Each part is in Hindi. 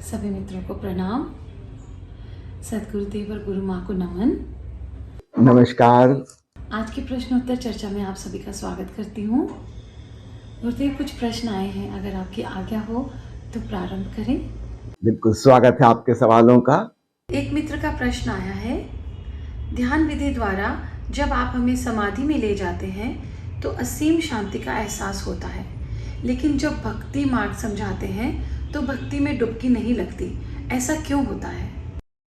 सभी मित्रों को प्रणाम। सदगुरुदेव और गुरु माँ को नमन। नमस्कार। आज की प्रश्नोत्तर चर्चा में आप सभी का स्वागत करती हूँ। गुरुदेव, कुछ प्रश्न आए हैं, अगर आपकी आज्ञा हो तो प्रारंभ करें। बिल्कुल स्वागत है आपके सवालों का। एक मित्र का प्रश्न आया है, ध्यान विधि द्वारा जब आप हमें समाधि में ले जाते हैं तो असीम शांति का एहसास होता है, लेकिन जब भक्ति मार्ग समझाते हैं तो भक्ति में डुबकी नहीं लगती, ऐसा क्यों होता है?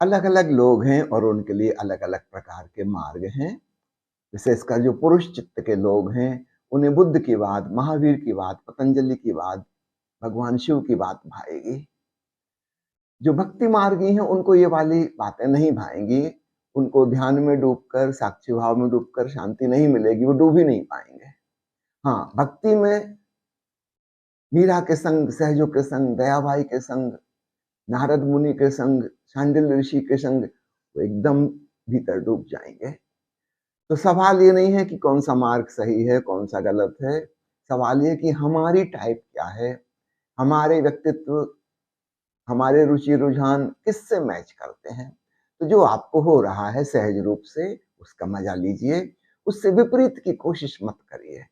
अलग अलग लोग हैं और उनके लिए अलग अलग प्रकार के मार्ग हैं। विशेषकर जो पुरुष चित्त के लोग हैं उन्हें बुद्ध की बात, महावीर की बात, पतंजलि की बात, भगवान शिव की बात भाएगी। जो भक्ति मार्गी हैं उनको ये वाली बातें नहीं भाएंगी। उनको ध्यान में डूबकर, साक्षी भाव में डूबकर शांति नहीं मिलेगी, वो डूब ही नहीं पाएंगे। हाँ, भक्ति में मीरा के संग, सहजों के संग, दयाबाई के संग, नारद मुनि के संग, शांडिल्य ऋषि के संग वो एकदम भीतर डूब जाएंगे। तो सवाल ये नहीं है कि कौन सा मार्ग सही है, कौन सा गलत है। सवाल ये कि हमारी टाइप क्या है, हमारे व्यक्तित्व, हमारे रुचि रुझान किससे मैच करते हैं। तो जो आपको हो रहा है सहज रूप से उसका मजा लीजिए, उससे विपरीत की कोशिश मत करिए।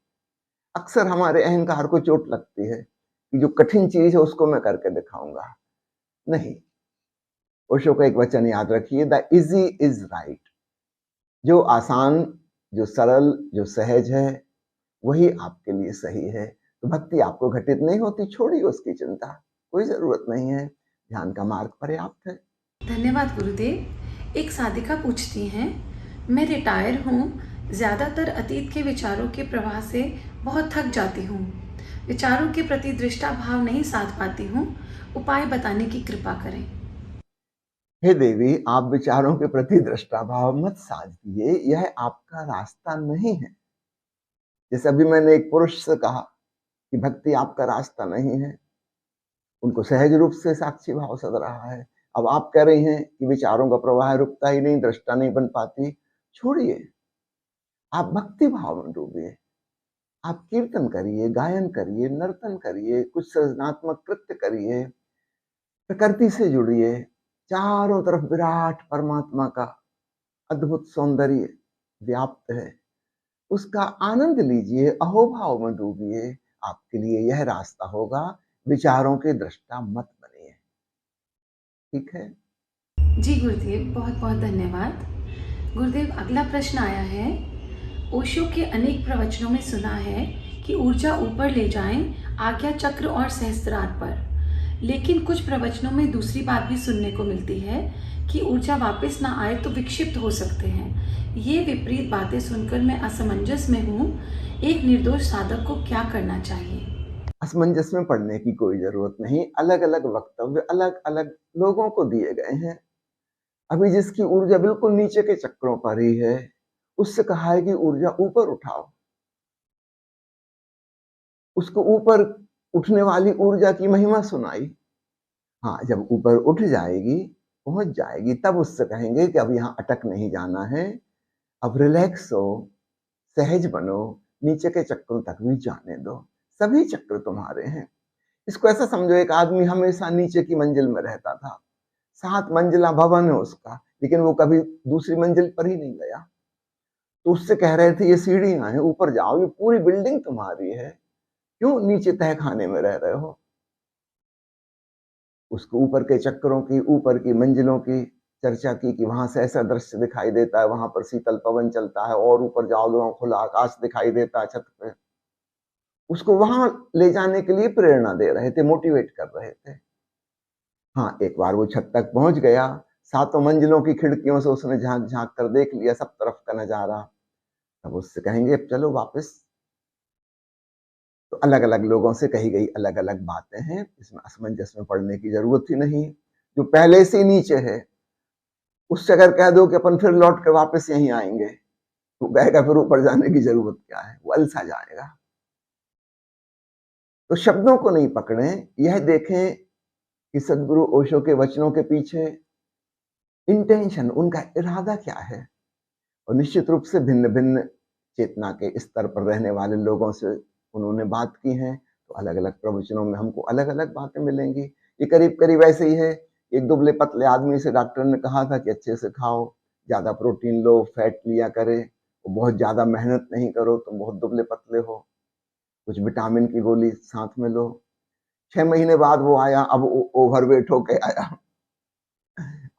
अक्सर हमारे अहंकार को चोट लगती है कि जो कठिन चीज है उसको मैं करके दिखाऊंगा। नहीं, ओशो का एक वचन याद रखिए, द इजी इज राइट। जो आसान, जो सरल, जो सहज है वही आपके लिए सही है। तो भक्ति आपको घटित नहीं होती, छोड़िए उसकी चिंता, कोई जरूरत नहीं है। ध्यान का मार्ग पर्याप्त है। धन्यवाद गुरुदेव। एक साधिका पूछती हैं, मैं रिटायर हूँ, ज़्यादातर अतीत के विचारों के प्रवाह से बहुत थक जाती हूँ, विचारों के प्रति दृष्टा भाव नहीं साध पाती हूँ, उपाय बताने की कृपा करें। हे देवी, आप विचारों के प्रति दृष्टा भाव मत साजिए, यह आपका रास्ता नहीं है। जैसे अभी मैंने एक पुरुष से कहा कि भक्ति आपका रास्ता नहीं है, उनको सहज रूप से साक्षी भाव सद रहा है। अब आप कह रही हैं कि विचारों का प्रवाह रुकता ही नहीं, दृष्टा नहीं बन पाती। छोड़िए, आप भक्ति भाव में डूबिए। आप कीर्तन करिए, गायन करिए, नर्तन करिए, कुछ सृजनात्मक कृत्य करिए, प्रकृति से जुड़िए। चारों तरफ विराट परमात्मा का अद्भुत सौंदर्य व्याप्त है, उसका आनंद लीजिए, अहोभाव में डूबिए। आपके लिए यह रास्ता होगा। विचारों के दृष्टा मत बनिए। ठीक है? जी गुरुदेव, बहुत बहुत धन्यवाद। गुरुदेव, अगला प्रश्न आया है, ओशो के अनेक प्रवचनों में सुना है कि ऊर्जा ऊपर ले जाएं, आज्ञा चक्र और सहस्त्रार पर, लेकिन कुछ प्रवचनों में दूसरी बात भी सुनने को मिलती है कि ऊर्जा वापस ना आए तो विक्षिप्त हो सकते हैं। ये विपरीत बातें सुनकर मैं असमंजस में हूँ। एक निर्दोष साधक को क्या करना चाहिए? असमंजस में पड़ने की कोई जरूरत नहीं। अलग अलग वक्तव्य अलग अलग लोगों को दिए गए हैं। अभी जिसकी ऊर्जा बिल्कुल नीचे के चक्रों पर ही है, उससे कहा है कि ऊर्जा ऊपर उठाओ। उसको ऊपर उठने वाली ऊर्जा की महिमा सुनाई। हाँ, जब ऊपर उठ जाएगी, पहुंच जाएगी, तब उससे कहेंगे कि अब यहाँ अटक नहीं जाना है, अब रिलैक्स हो, सहज बनो, नीचे के चक्रों तक भी जाने दो, सभी चक्र तुम्हारे हैं। इसको ऐसा समझो, एक आदमी हमेशा नीचे की मंजिल में रहता था, 7 मंजिला भवन है उसका, लेकिन वो कभी दूसरी मंजिल पर ही नहीं गया। तो उससे कह रहे थे ये सीढ़ियां हैं, ऊपर जाओ, ये पूरी बिल्डिंग तुम्हारी है, क्यों नीचे तह खाने में रह रहे हो। उसको ऊपर के चक्रों की, ऊपर की मंजिलों की चर्चा की कि वहां से ऐसा दृश्य दिखाई देता है, वहां पर शीतल पवन चलता है, और ऊपर जाओगे वहां खुला आकाश दिखाई देता है छत पे। उसको वहां ले जाने के लिए प्रेरणा दे रहे थे, मोटिवेट कर रहे थे। हाँ, एक बार वो छत तक पहुंच गया, 7 मंजिलों की खिड़कियों से उसने झांक झांक कर देख लिया सब तरफ का नजारा। तब उससे कहेंगे अब चलो वापस। तो अलग अलग लोगों से कही गई अलग अलग बातें हैं, इसमें असमंजस में पड़ने की जरूरत ही नहीं। जो पहले से नीचे है उससे अगर कह दो कि अपन फिर लौट के वापस यहीं आएंगे, तो कहेगा फिर ऊपर जाने की जरूरत क्या है, वो अलसा जाएगा। तो शब्दों को नहीं पकड़ें, यह देखें कि सदगुरु ओशो के वचनों के पीछे इंटेंशन, उनका इरादा क्या है। और निश्चित रूप से भिन्न भिन्न चेतना के स्तर पर रहने वाले लोगों से उन्होंने बात की है, तो अलग अलग प्रवचनों में हमको अलग अलग बातें मिलेंगी। ये करीब करीब ऐसे ही है। एक दुबले पतले आदमी से डॉक्टर ने कहा था कि अच्छे से खाओ, ज्यादा प्रोटीन लो, फैट लिया करे, बहुत ज्यादा मेहनत नहीं करो, तुम बहुत दुबले पतले हो, कुछ विटामिन की गोली साथ में लो। 6 महीने बाद वो आया, अब ओवरवेट होके आया।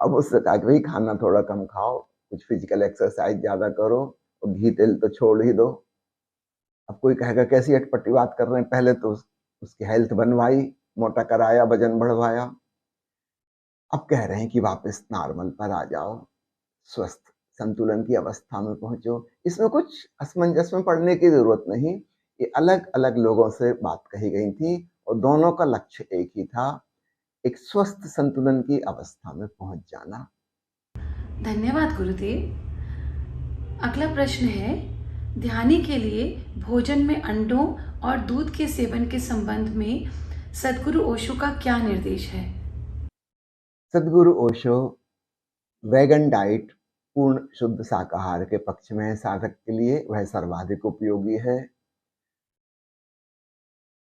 अब उससे कहा कि भाई खाना थोड़ा कम खाओ, कुछ फिजिकल एक्सरसाइज ज्यादा करो और घी तेल तो छोड़ ही दो। अब कोई कहेगा कैसी अटपटी बात कर रहे हैं, पहले तो उसकी हेल्थ बनवाई, मोटा कराया, वजन बढ़वाया, अब कह रहे हैं कि वापस नॉर्मल पर आ जाओ, स्वस्थ संतुलन की अवस्था में पहुंचो। इसमें कुछ असमंजस में पड़ने की जरूरत नहीं। ये अलग अलग लोगों से बात कही गई थी और दोनों का लक्ष्य एक ही था, एक स्वस्थ संतुलन की अवस्था में पहुंच जाना। धन्यवाद गुरुदेव। अगला प्रश्न है, ध्यानी के लिए भोजन में अंडों और दूध के सेवन के संबंध में सद्गुरु ओशो का क्या निर्देश है? सद्गुरु ओशो वेगन डाइट, पूर्ण शुद्ध शाकाहार के पक्ष में है। साधक के लिए वह सर्वाधिक उपयोगी है।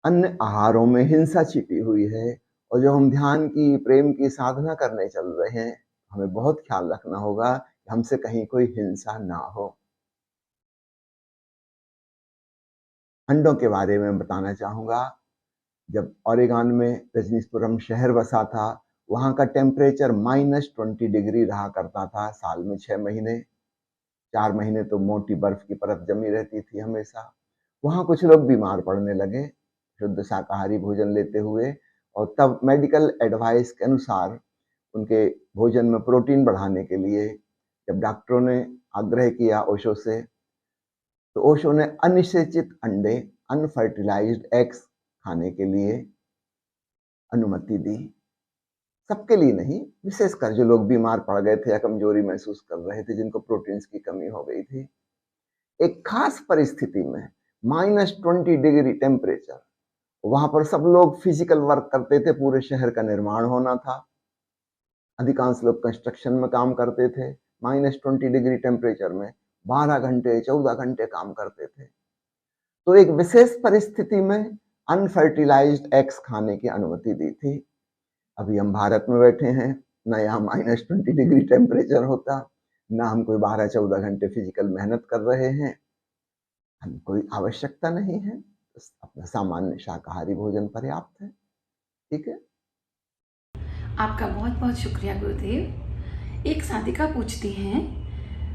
अन्य आहारों में हिंसा छिपी हुई है और जो हम ध्यान की, प्रेम की साधना करने चल रहे हैं, हमें बहुत ख्याल रखना होगा कि हमसे कहीं कोई हिंसा ना हो। अंडों के बारे में बताना चाहूंगा। जब ओरेगॉन में रजनीशपुरम शहर बसा था, वहां का टेम्परेचर -20 डिग्री रहा करता था साल में 6 महीने। 4 महीने तो मोटी बर्फ की परत जमी रहती थी हमेशा। वहां कुछ लोग बीमार पड़ने लगे शुद्ध शाकाहारी भोजन लेते हुए, और तब मेडिकल एडवाइस के अनुसार उनके भोजन में प्रोटीन बढ़ाने के लिए जब डॉक्टरों ने आग्रह किया ओशो से, तो ओशो ने अनिषेचित अंडे, अनफर्टिलाइज्ड एग्स खाने के लिए अनुमति दी। सबके लिए नहीं, विशेषकर जो लोग बीमार पड़ गए थे या कमजोरी महसूस कर रहे थे, जिनको प्रोटीन्स की कमी हो गई थी। एक खास परिस्थिति में -20 डिग्री टेम्परेचर, वहां पर सब लोग फिजिकल वर्क करते थे, पूरे शहर का निर्माण होना था, अधिकांश लोग कंस्ट्रक्शन में काम करते थे। -20 डिग्री टेम्परेचर में 12 घंटे 14 घंटे काम करते थे। तो एक विशेष परिस्थिति में अनफर्टिलाइज्ड एग्स खाने की अनुमति दी थी। अभी हम भारत में बैठे हैं, ना यहाँ -20 डिग्री टेम्परेचर होता, ना हम कोई 12-14 घंटे फिजिकल मेहनत कर रहे हैं, हम कोई आवश्यकता नहीं है, अपना सामान्य शाकाहारी भोजन पर्याप्त है। ठीक है। आपका बहुत बहुत शुक्रिया गुरुदेव। एक साधिका पूछती हैं,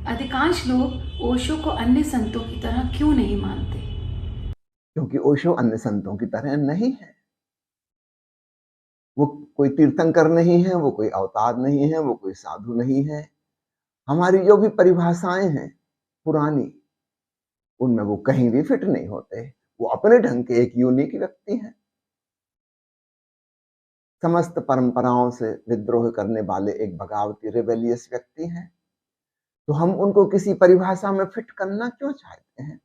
अधिकांश लोग ओशो को अन्य संतों की तरह क्यों नहीं मानते? क्योंकि ओशो अन्य संतों की तरह नहीं है। वो कोई तीर्थंकर नहीं है, वो कोई अवतार नहीं है, वो कोई साधु नहीं है। हमारी जो भी परिभाषाएं हैं पुरानी, उनमें वो कहीं भी फिट नहीं होते। वो अपने ढंग के एक यूनिक व्यक्ति हैं। समस्त परंपराओं से विद्रोह करने वाले एक बगावती रिबेलियस व्यक्ति हैं। तो हम उनको किसी परिभाषा में फिट करना क्यों चाहते हैं?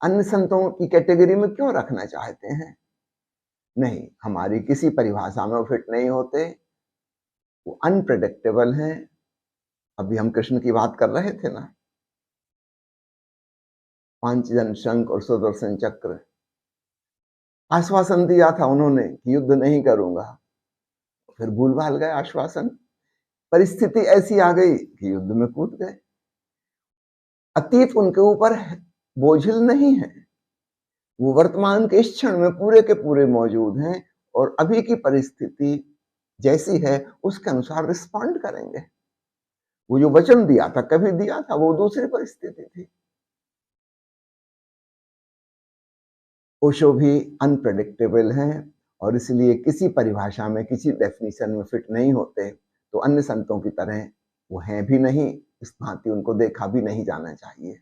अन्य संतों की कैटेगरी में क्यों रखना चाहते हैं? नहीं, हमारी किसी परिभाषा में वो फिट नहीं होते। वो अनप्रेडिक्टेबल हैं। अभी हम कृष्ण की बात कर रहे थे ना, पांचजन शंख और सुदर्शन चक्र, आश्वासन दिया था उन्होंने कि युद्ध नहीं करूंगा, फिर भूल भाल गए आश्वासन, परिस्थिति ऐसी आ गई कि युद्ध में कूद गए। अतीत उनके ऊपर बोझिल नहीं है, वो वर्तमान के इस क्षण में पूरे के पूरे मौजूद हैं और अभी की परिस्थिति जैसी है उसके अनुसार रिस्पॉन्ड करेंगे। वो जो वचन दिया था, कभी दिया था, वो दूसरी परिस्थिति थी। ओशो भी अनप्रेडिक्टेबल हैं और इसलिए किसी परिभाषा में, किसी डेफिनेशन में फिट नहीं होते। तो अन्य संतों की तरह वो हैं भी नहीं, इस भांति उनको देखा भी नहीं जाना चाहिए।